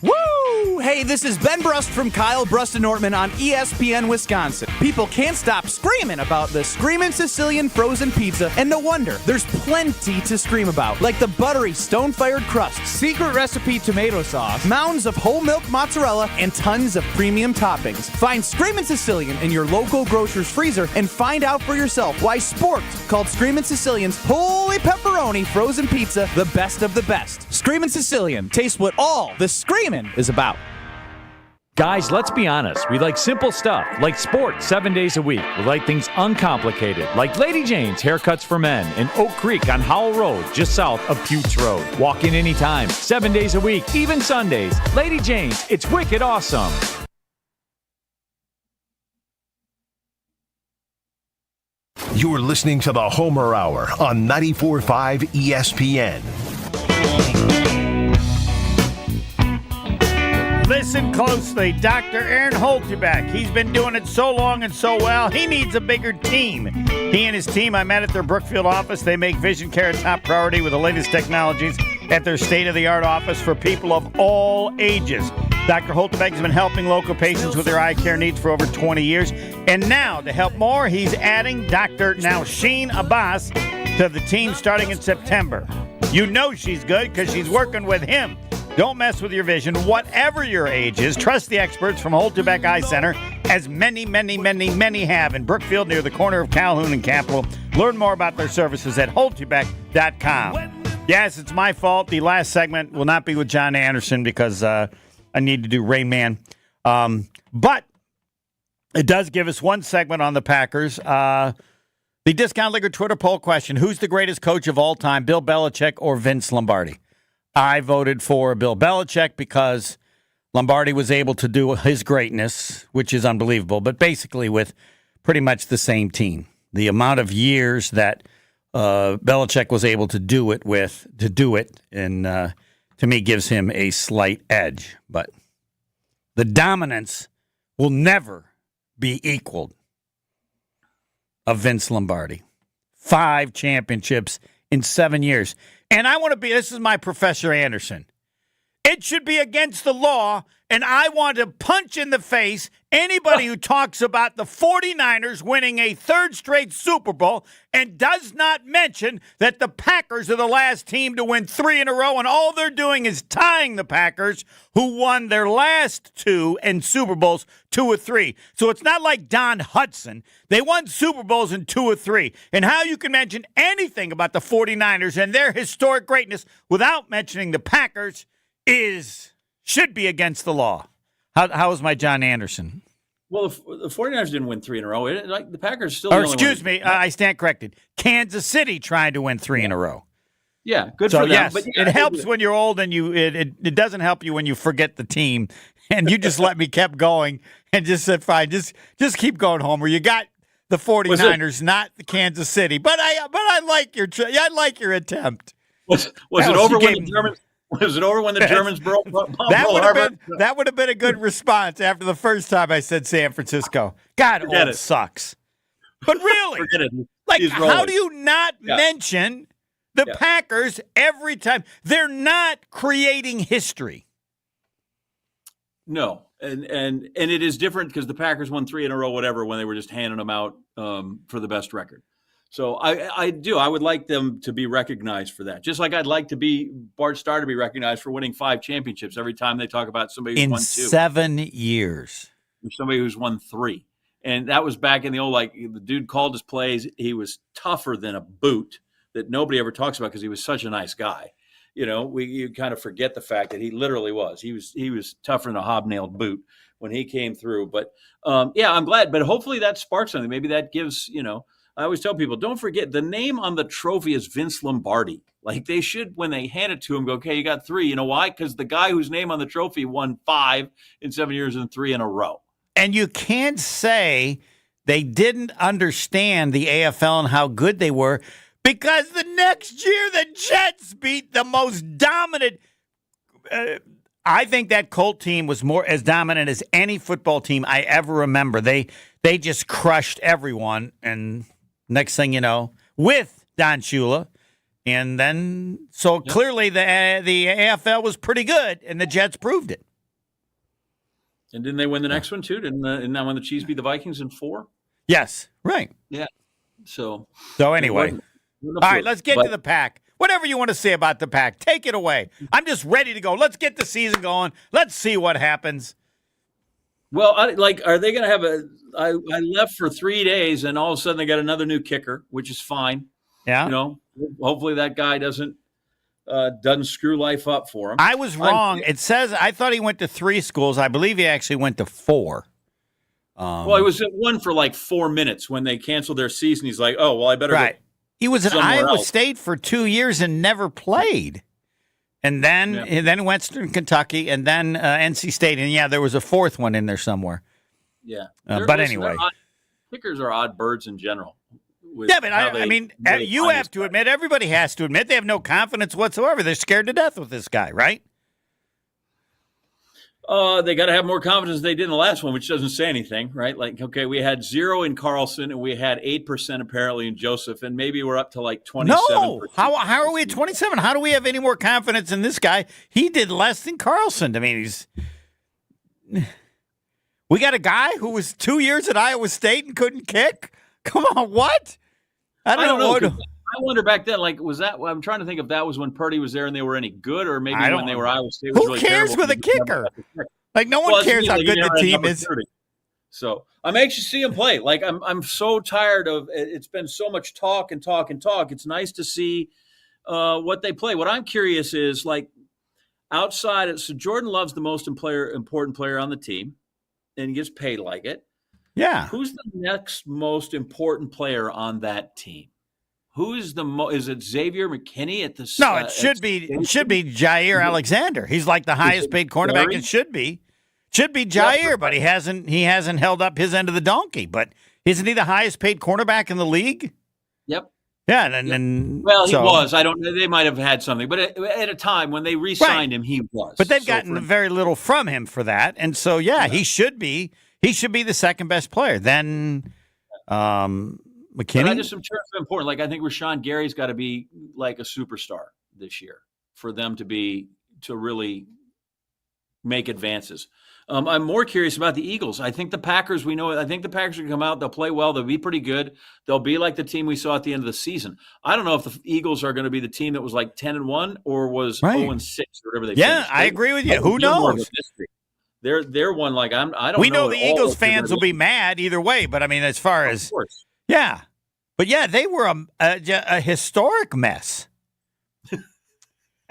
Woo! Hey, this is Ben Brust from Kyle Brust and Nortman on ESPN Wisconsin. People can't stop screaming about the Screamin' Sicilian frozen pizza, and no wonder. There's plenty to scream about, like the buttery stone-fired crust, secret recipe tomato sauce, mounds of whole milk mozzarella, and tons of premium toppings. Find Screamin' Sicilian in your local grocer's freezer and find out for yourself why Sport called Screamin' Sicilian's Holy Pepperoni frozen pizza the best of the best. Screamin' Sicilian, taste what all the screamin' is about. Guys, let's be honest. We like simple stuff, like sports 7 days a week. We like things uncomplicated, like Lady Jane's Haircuts for Men in Oak Creek on Howell Road, just south of Putes Road. Walk in anytime, 7 days a week, even Sundays. Lady Jane's, it's wicked awesome. You're listening to the Homer Hour on 94.5 ESPN. Listen closely. Dr. Aaron Holtbeck. He's been doing it so long and so well, he needs a bigger team. He and his team, I met at their Brookfield office. They make vision care a top priority with the latest technologies at their state-of-the-art office for people of all ages. Dr. Holtbeck has been helping local patients with their eye care needs for over 20 years. And now, to help more, he's adding Dr. Nausheen Abbas to the team starting in September. You know she's good because she's working with him. Don't mess with your vision, whatever your age is. Trust the experts from Holtbeck Eye Center, as many have in Brookfield near the corner of Calhoun and Capitol. Learn more about their services at holtbeck.com. Yes, it's my fault. The last segment will not be with John Anderson because I need to do Rain Man. But it does give us one segment on the Packers. The Discount Liquor Twitter poll question: who's the greatest coach of all time, Bill Belichick or Vince Lombardi? I voted for Bill Belichick because Lombardi was able to do his greatness, which is unbelievable, but basically with pretty much the same team. The amount of years that Belichick was able to do it and to me gives him a slight edge. But the dominance will never be equaled of Vince Lombardi. 5 championships in 7 years. And I want to be, this is my Professor Anderson. It should be against the law, and I want to punch in the face anybody who talks about the 49ers winning a 3rd straight Super Bowl and does not mention that the Packers are the last team to win 3 in a row, and all they're doing is tying the Packers, who won their last 2 in Super Bowls, 2 or 3. So it's not like Don Hudson. They won Super Bowls in 2 or 3. And how you can mention anything about the 49ers and their historic greatness without mentioning the Packers should be against the law. How is my John Anderson? Well, the 49ers didn't win 3 in a row. The Packers still. Or excuse me, I stand corrected. Kansas City tried to win 3 in a row. Yeah, good so for them. Yes, but it helps when you're old, and it doesn't help you when you forget the team. And you just let me keep going and just said, fine, just keep going, Homer. You got the 49ers, not the Kansas City. But I like your attempt. Was it over when the Germans? Was it over when the Germans broke Harbor? That would have been a good response after the first time I said San Francisco. God, it sucks. But really, forget it. Like, how do you not mention the Packers every time? They're not creating history. No, and it is different because the Packers won 3 in a row, whatever, when they were just handing them out for the best record. So I do. I would like them to be recognized for that. Just like I'd like Bart Starr to be recognized for winning 5 championships every time they talk about somebody who's won 2. In 7 years. Or somebody who's won 3. And that was back in the old, like, the dude called his plays. He was tougher than a boot that nobody ever talks about because he was such a nice guy. You kind of forget the fact that he literally was. He was tougher than a hobnailed boot when he came through. But, I'm glad. But hopefully that sparks something. Maybe that gives, I always tell people, don't forget the name on the trophy is Vince Lombardi. Like they should, when they hand it to him, go, okay, you got 3. You know why? Because the guy whose name on the trophy won 5 in 7 years and 3 in a row. And you can't say they didn't understand the AFL and how good they were because the next year the Jets beat the most dominant. I think that Colt team was more as dominant as any football team I ever remember. They just crushed everyone. And next thing you know, with Don Shula. And then, so clearly the AFL was pretty good, and the Jets proved it. And didn't they win the next one, too? Didn't that when the Chiefs beat the Vikings in 4? Yes, right. Yeah. So anyway. All right, let's get to the Pack. Whatever you want to say about the Pack, take it away. I'm just ready to go. Let's get the season going. Let's see what happens. Well, are they going to have I left for 3 days, and all of a sudden they got another new kicker, which is fine. Yeah. Hopefully that guy doesn't screw life up for him. I was wrong. It says I thought he went to 3 schools. I believe he actually went to 4. Well, he was at one for like 4 minutes when they canceled their season. He's like, oh, well, I better go. He was at Iowa else. State for 2 years and never played. And then Western Kentucky and then NC State. And, there was a 4th one in there somewhere. Yeah. But anyway. Kickers are odd birds in general. Yeah, but I mean, you have to admit, everybody has to admit, they have no confidence whatsoever. They're scared to death with this guy, right? They got to have more confidence than they did in the last one, which doesn't say anything, right? Like, okay, we had 0 in Carlson, and we had 8% apparently in Joseph, and maybe we're up to like 27%. No, how are we at 27? How do we have any more confidence in this guy? He did less than Carlson. I mean, we got a guy who was 2 years at Iowa State and couldn't kick? Come on, what? I don't know. I wonder back then, like, was that? I'm trying to think if that was when Purdy was there and they were any good, or maybe when they were Iowa State. Was Who really cares with a kicker? Like, no one cares how good the team is. So I'm anxious to see him play. Like, I'm so tired of it. It's been so much talk and talk and talk. It's nice to see what they play. What I'm curious is, like, outside. So Jordan Love's the most important player on the team, and he gets paid like it. Yeah. Who's the next most important player on that team? Who is is it Xavier McKinney at the? No, it should be Jair Alexander. He's like the highest paid cornerback. It should be Jair, but he hasn't held up his end of the donkey. But isn't he the highest paid cornerback in the league? Yep. Yeah, and he was. I don't know. They might have had something, but at a time when they re-signed him, he was. But they've gotten very little from him for that, and so he should be. He should be the second best player. Then McKinney. But I just am sure it's important. Like, I think Rashawn Gary's got to be like a superstar this year for them to really make advances. I'm more curious about the Eagles. I think the Packers, I think the Packers will come out. They'll play well. They'll be pretty good. They'll be like the team we saw at the end of the season. I don't know if the Eagles are going to be the team that was like 10-1 or was 0-6 or whatever they finished. I agree with you. Who knows? They're one like I don't. We know the Eagles fans will be mad either way, but I mean, as far as but they were a historic mess.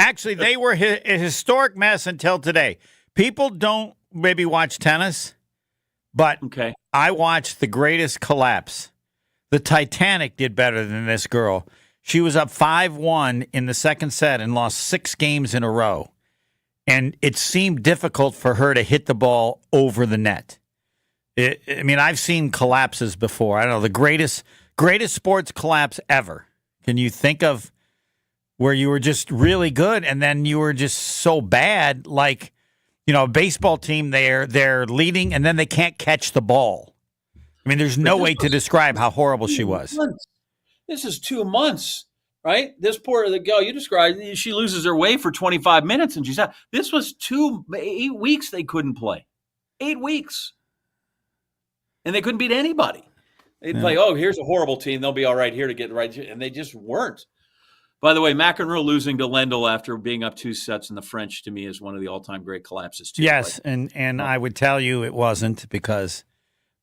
Actually, they were a historic mess until today. People don't maybe watch tennis, but I watched the greatest collapse. The Titanic did better than this girl. She was up 5-1 in the second set and lost 6 games in a row. And it seemed difficult for her to hit the ball over the net. I've seen collapses before. I don't know, the greatest sports collapse ever. Can you think of where you were just really good and then you were just so bad, like, a baseball team, they're leading and then they can't catch the ball. I mean, there's no way to describe how horrible she was. This is 2 months. Right? This poor the girl you described, she loses her way for 25 minutes and she's out. This was 8 weeks they couldn't play. 8 weeks. And they couldn't beat anybody. It's like, oh, here's a horrible team. They'll be all right here to get right. And they just weren't. By the way, McEnroe losing to Lendl after being up 2 sets in the French, to me, is one of the all-time great collapses, too. Yes, and I would tell you it wasn't, because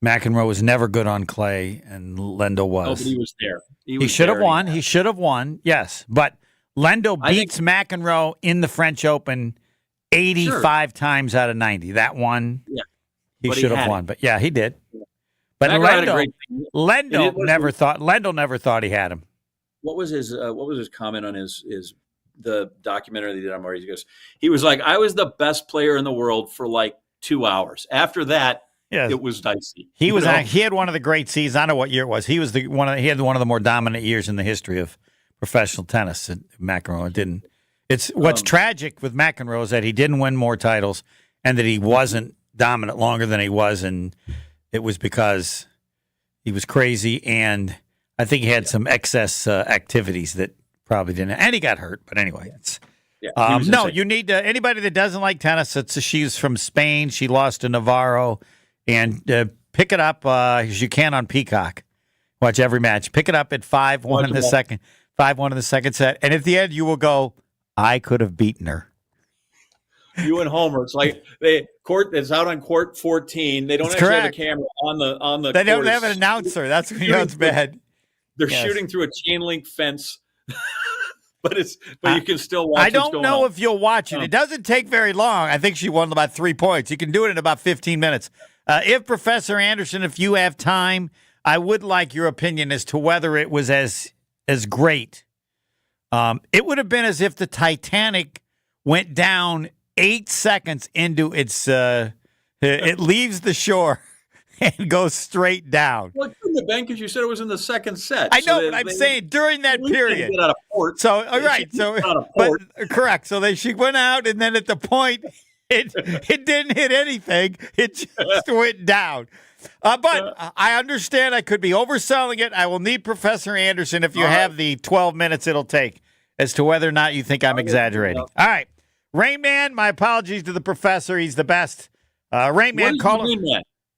McEnroe was never good on clay, and Lendl was. No, but he was there. He should have won. He should have won, yes. But Lendl beats McEnroe in the French Open 85 times out of 90. That one, he should have won. But, yeah, he did. But Lendl never thought he had him. What was his comment on the documentary they did on Murray? He was like, I was the best player in the world for like 2 hours. After that, it was dicey. He had one of the great seasons. I don't know what year it was. He had one of the more dominant years in the history of professional tennis. And McEnroe didn't. It's what's tragic with McEnroe is that he didn't win more titles, and that he wasn't dominant longer than he was, and it was because he was crazy, and I think he had some excess activities that probably didn't. And he got hurt, but anyway, you need anybody that doesn't like tennis. She's from Spain. She lost to Navarro, and pick it up as you can on Peacock. Watch every match. Pick it up at 5-1 in the second. 5-1 in the second set, and at the end you will go, I could have beaten her. You and Homer. It's like it's out on court 14. They don't actually have a camera on the. They don't have an announcer. That's when it's bad. They're shooting through a chain link fence, but you can still watch. I don't know if you'll watch it. It doesn't take very long. I think she won about 3 points. You can do it in about 15 minutes. If Professor Anderson, if you have time, I would like your opinion as to whether it was as great. It would have been as if the Titanic went down 8 seconds into its. It leaves the shore and goes straight down. Well, it couldn't have been because you said it was in the second set. I know, but I'm saying during that period. Get out of port. So, all right. So, correct. So she went out, and then at the point, it didn't hit anything. It just went down. But I understand I could be overselling it. I will need Professor Anderson if you have the 12 minutes it'll take as to whether or not you think I'm exaggerating. All right. Rain Man, my apologies to the professor. He's the best. Rain Man, call him.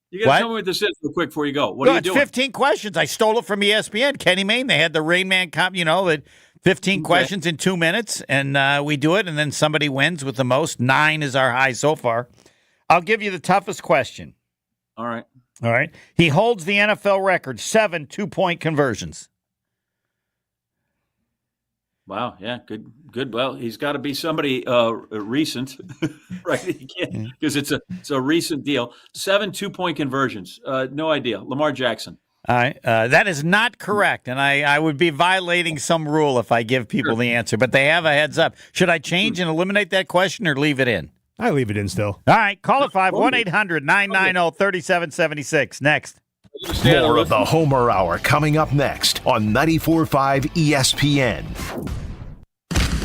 You got to tell me what this is real quick before you go. What are you doing? 15 questions. I stole it from ESPN. Kenny Mayne, they had the Rain Man 15 questions in 2 minutes, and we do it, and then somebody wins with the most. 9 is our high so far. I'll give you the toughest question. All right. He holds the NFL record, 7 2-point conversions. Wow. Yeah. Good. Well, he's got to be somebody recent, right? Because it's a recent deal. 7 2-point conversions. No idea. Lamar Jackson. All right. That is not correct, and I would be violating some rule if I give people the answer, but they have a heads up. Should I change and eliminate that question or leave it in? I leave it in still. All right. Call it 1-800-990-3776. Next. More of the Homer Hour coming up next on 94.5 ESPN.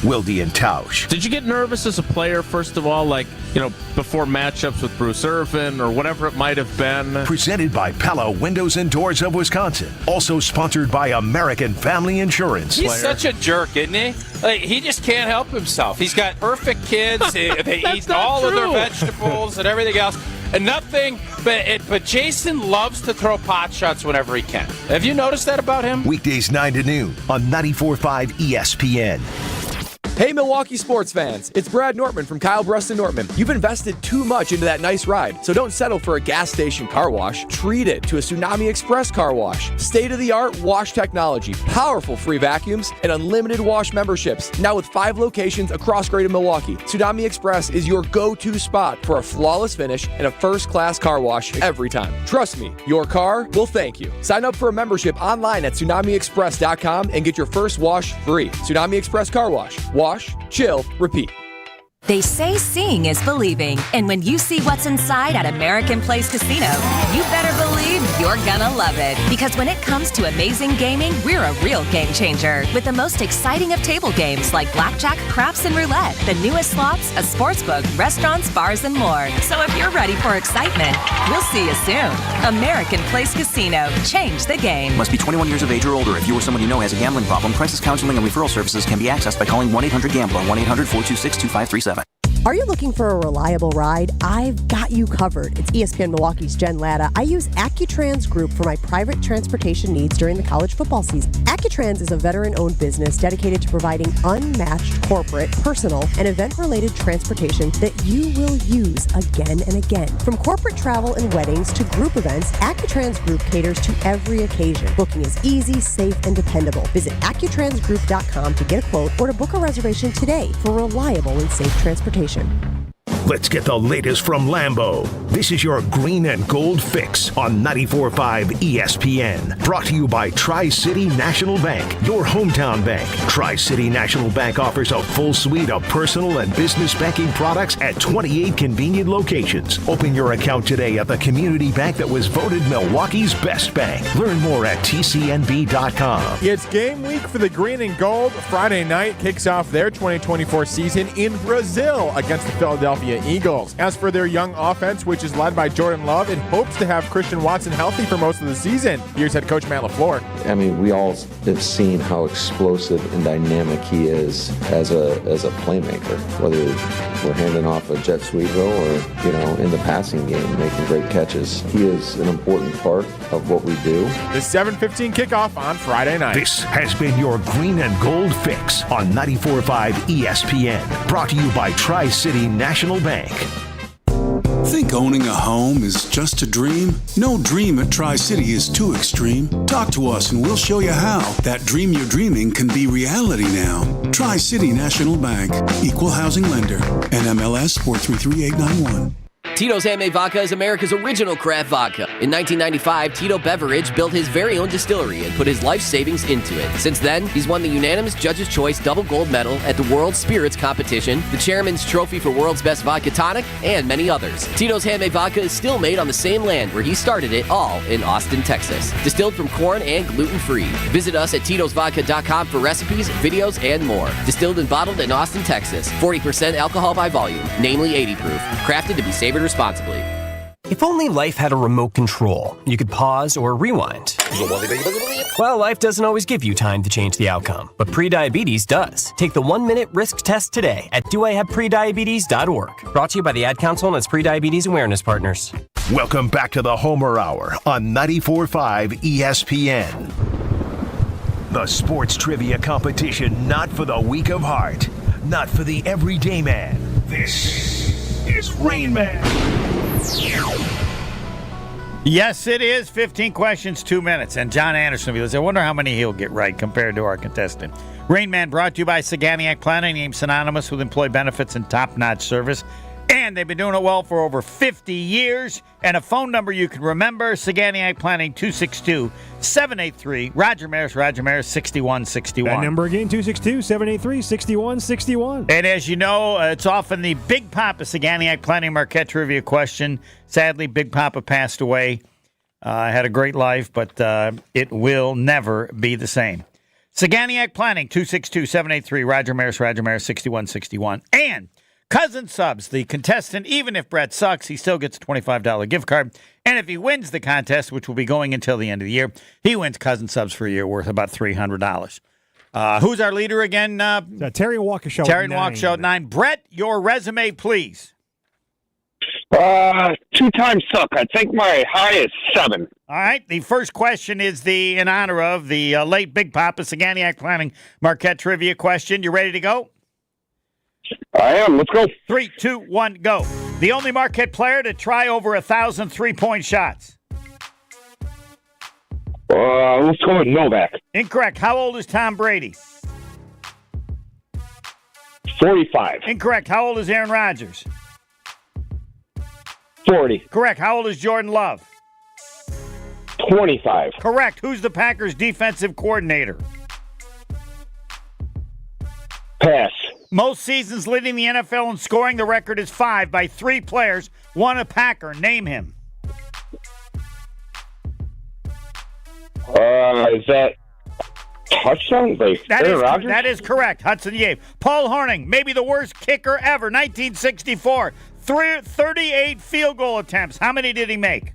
Wilde and Tausch. Did you get nervous as a player, first of all, before matchups with Bruce Irvin or whatever it might have been? Presented by Pella Windows and Doors of Wisconsin. Also sponsored by American Family Insurance. He's such a jerk, isn't he? He just can't help himself. He's got perfect kids. They eat all of their vegetables and everything else. And nothing, but Jason loves to throw pot shots whenever he can. Have you noticed that about him? Weekdays 9 to noon on 94.5 ESPN. Hey, Milwaukee sports fans. It's Brad Nortman from Kyle Brust and Nortman. You've invested too much into that nice ride, so don't settle for a gas station car wash. Treat it to a Tsunami Express car wash. State-of-the-art wash technology, powerful free vacuums, and unlimited wash memberships. Now with 5 locations across Greater Milwaukee, Tsunami Express is your go-to spot for a flawless finish and a first-class car wash every time. Trust me, your car will thank you. Sign up for a membership online at TsunamiExpress.com and get your first wash free. Tsunami Express Car Wash. Wash, chill, repeat. They say seeing is believing, and when you see what's inside at American Place Casino, you better believe you're gonna love it. Because when it comes to amazing gaming, we're a real game changer. With the most exciting of table games like blackjack, craps, and roulette, the newest slots, a sports book, restaurants, bars, and more. So if you're ready for excitement, we'll see you soon. American Place Casino. Change the game. Must be 21 years of age or older. If you or someone you know has a gambling problem, crisis counseling and referral services can be accessed by calling 1-800-GAMBLER, 1-800-426-2537. Are you looking for a reliable ride? I've got you covered. It's ESPN Milwaukee's Jen Latta. I use AccuTrans Group for my private transportation needs during the college football season. AccuTrans is a veteran-owned business dedicated to providing unmatched corporate, personal, and event-related transportation that you will use again and again. From corporate travel and weddings to group events, AccuTrans Group caters to every occasion. Booking is easy, safe, and dependable. Visit AccuTransGroup.com to get a quote or to book a reservation today for reliable and safe transportation. Let's get the latest from Lambeau. This is your green and gold fix on 94.5 ESPN. Brought to you by Tri-City National Bank, your hometown bank. Tri-City National Bank offers a full suite of personal and business banking products at 28 convenient locations. Open your account today at the community bank that was voted Milwaukee's best bank. Learn more at tcnb.com. It's game week for the green and gold. Friday night kicks off their 2024 season in Brazil against the Philadelphia Eagles. As for their young offense, which is led by Jordan Love, it hopes to have Christian Watson healthy for most of the season. Here's head coach Matt LaFleur. I mean, we all have seen how explosive and dynamic he is as a playmaker, whether we're handing off a jet sweep or, in the passing game, making great catches. He is an important part of what we do. The 7:15 kickoff on Friday night. This has been your green and gold fix on 94.5 ESPN. Brought to you by Tri-City National Bank. Think owning a home is just a dream? No dream at Tri-City is too extreme. Talk to us and we'll show you how that dream you're dreaming can be reality now. Tri-City National Bank, Equal Housing Lender, NMLS 433891. Tito's Handmade Vodka is America's original craft vodka. In 1995, Tito Beveridge built his very own distillery and put his life savings into it. Since then, he's won the unanimous Judge's Choice Double Gold Medal at the World Spirits Competition, the Chairman's Trophy for World's Best Vodka Tonic, and many others. Tito's Handmade Vodka is still made on the same land where he started it, all in Austin, Texas. Distilled from corn and gluten-free. Visit us at Tito'sVodka.com for recipes, videos, and more. Distilled and bottled in Austin, Texas. 40% alcohol by volume, namely 80 proof. Crafted to be savored responsibly. If only life had a remote control, you could pause or rewind. Well, life doesn't always give you time to change the outcome, but prediabetes does. Take the 1-minute risk test today at doihaveprediabetes.org. Brought to you by the Ad Council and its prediabetes awareness partners. Welcome back to the Homer Hour on 94.5 ESPN. The sports trivia competition not for the weak of heart, not for the everyday man. This is Rain Man. Yes, it is. 15 questions, 2 minutes. And John Anderson will be I wonder how many he'll get right compared to our contestant. Rain Man brought to you by Saganiac Planning, named synonymous with employee benefits and top-notch service. And they've been doing it well for over 50 years. And a phone number you can remember, Saganiac Planning, 262-783. Roger Maris, 6161. That number again, 262-783-6161. And as you know, it's often the Big Papa Saganiac Planning Marquette Trivia question. Sadly, Big Papa passed away. Had a great life, but it will never be the same. Saganiac Planning, 262-783. Roger Maris, 6161. And Cousin Subs, the contestant, even if Brett sucks, he still gets a $25 gift card. And if he wins the contest, which will be going until the end of the year, he wins Cousin Subs for a year worth about $300. Who's our leader again? Terry Waukesha. Terry Waukesha at 9. Brett, your resume, please. 2 times suck. I think my high is 7. All right. The first question is in honor of the late Big Papa Saganiac Planning Marquette Trivia question. You ready to go? I am. Let's go. 3, 2, 1, go. The only Marquette player to try over 1,000 3-point shots. Let's go with Novak. Incorrect. How old is Tom Brady? 45. Incorrect. How old is Aaron Rodgers? 40. Correct. How old is Jordan Love? 25. Correct. Who's the Packers' defensive coordinator? Pass. Most seasons leading the NFL in scoring, the record is 5 by 3 players. One a Packer. Name him. Is that touchdown? That is correct. Hudson Yave. Paul Hornung, maybe the worst kicker ever. 1964. 38 field goal attempts. How many did he make?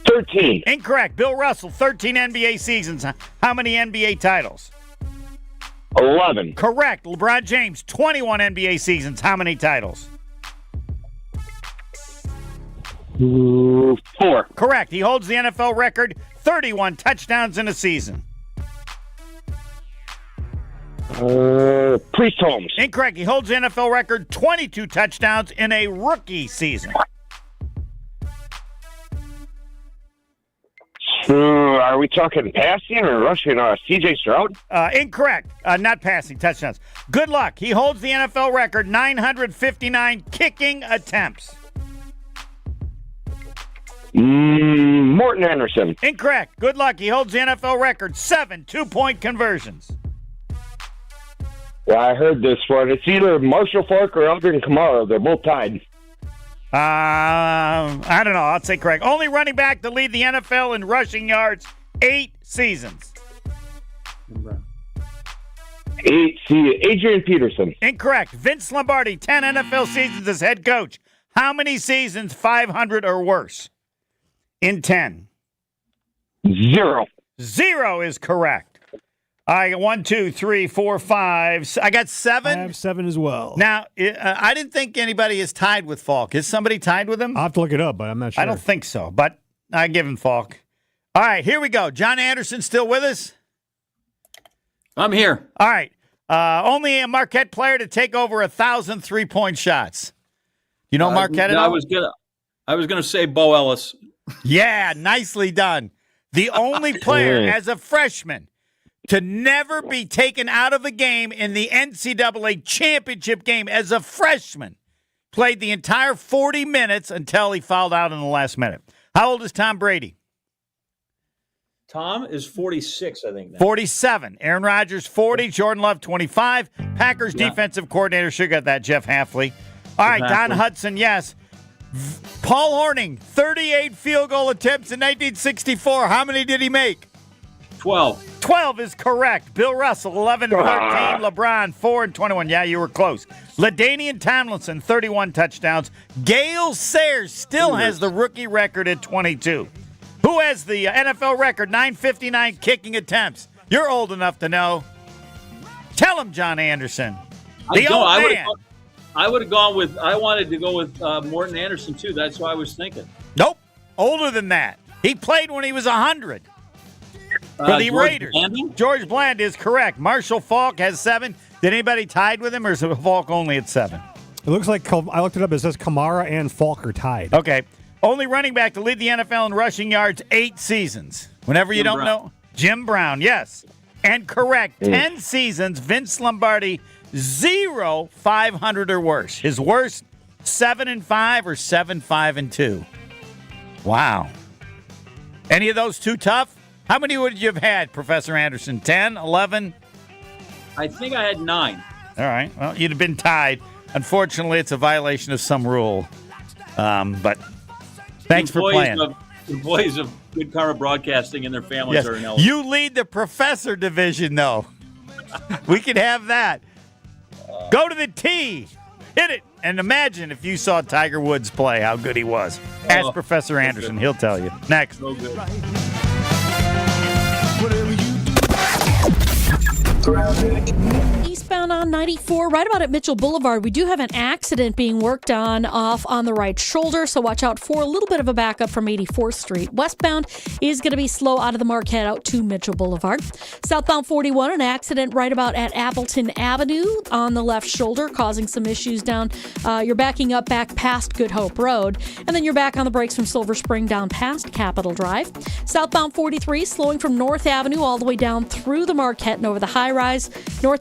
13. Incorrect. Bill Russell, 13 NBA seasons. How many NBA titles? 11. Correct. LeBron James, 21 NBA seasons. How many titles? 4. Correct. He holds the NFL record, 31 touchdowns in a season. Priest Holmes. Incorrect. He holds the NFL record, 22 touchdowns in a rookie season. Are we talking passing or rushing? C.J. Stroud? Incorrect. Not passing, touchdowns. Good luck. He holds the NFL record, 959 kicking attempts. Morton Anderson. Incorrect. Good luck. He holds the NFL record, 7 two-point conversions. Yeah, I heard this one. It's either Marshall Faulk or Alvin Kamara. They're both tied. I don't know. I'll say correct. Only running back to lead the NFL in rushing yards, 8 seasons. 8. Adrian Peterson. Incorrect. Vince Lombardi, 10 NFL seasons as head coach. How many seasons 500 or worse in 10? 0. 0 is correct. I got 1, 2, 3, 4, 5. I got 7. I have 7 as well. Now, I didn't think anybody is tied with Falk. Is somebody tied with him? I'll have to look it up, but I'm not sure. I don't think so, but I give him Falk. All right, here we go. John Anderson still with us? I'm here. All right. Only a Marquette player to take over 1,000 three-point shots. You know Marquette at all? I was gonna say Bo Ellis. Yeah, nicely done. The only player as a freshman to never be taken out of the game in the NCAA championship game as a freshman. Played the entire 40 minutes until he fouled out in the last minute. How old is Tom Brady? Tom is 46, I think. Now. 47. Aaron Rodgers, 40. Jordan Love, 25. Packers defensive coordinator, should got that, Jeff Hafley. All right, Don Hudson, yes. Paul Hornung, 38 field goal attempts in 1964. How many did he make? 12. 12 is correct. Bill Russell, 11 and 13. LeBron, 4 and 21. Yeah, you were close. LaDainian Tomlinson, 31 touchdowns. Gale Sayers still has the rookie record at 22. Who has the NFL record, 959 kicking attempts? You're old enough to know. Tell him, John Anderson. I would have gone with, I wanted to go with Morton Anderson, too. That's what I was thinking. Nope. Older than that. He played when he was 100. For the Raiders. George Bland is correct. Marshall Faulk has 7. Did anybody tied with him, or is Faulk only at 7? It looks like, I looked it up, it says Kamara and Faulk are tied. Okay. Only running back to lead the NFL in rushing yards, 8 seasons. Whenever you don't know, Jim Brown, yes. And correct, 10 seasons, Vince Lombardi, 0 500 or worse. His worst, 7-5 or 7-5-2. Wow. Any of those too tough? How many would you have had, Professor Anderson? 10, 11? I think I had 9. All right. Well, you'd have been tied. Unfortunately, it's a violation of some rule. But thanks for playing. Employees of Good Karma Broadcasting and their families are in LA. You lead the Professor division, though. We could have that. Go to the tee. Hit it. And imagine if you saw Tiger Woods play, how good he was. Ask Professor Anderson. He'll tell you. Next. So good. Eastbound on 94, right about at Mitchell Boulevard, we do have an accident being worked on off on the right shoulder, so watch out for a little bit of a backup from 84th Street. Westbound is going to be slow out of the Marquette out to Mitchell Boulevard. Southbound 41, an accident right about at Appleton Avenue on the left shoulder, causing some issues down. You're backing up back past Good Hope Road, and then you're back on the brakes from Silver Spring down past Capitol Drive. Southbound 43, slowing from North Avenue all the way down through the Marquette and over the high rise. Northbound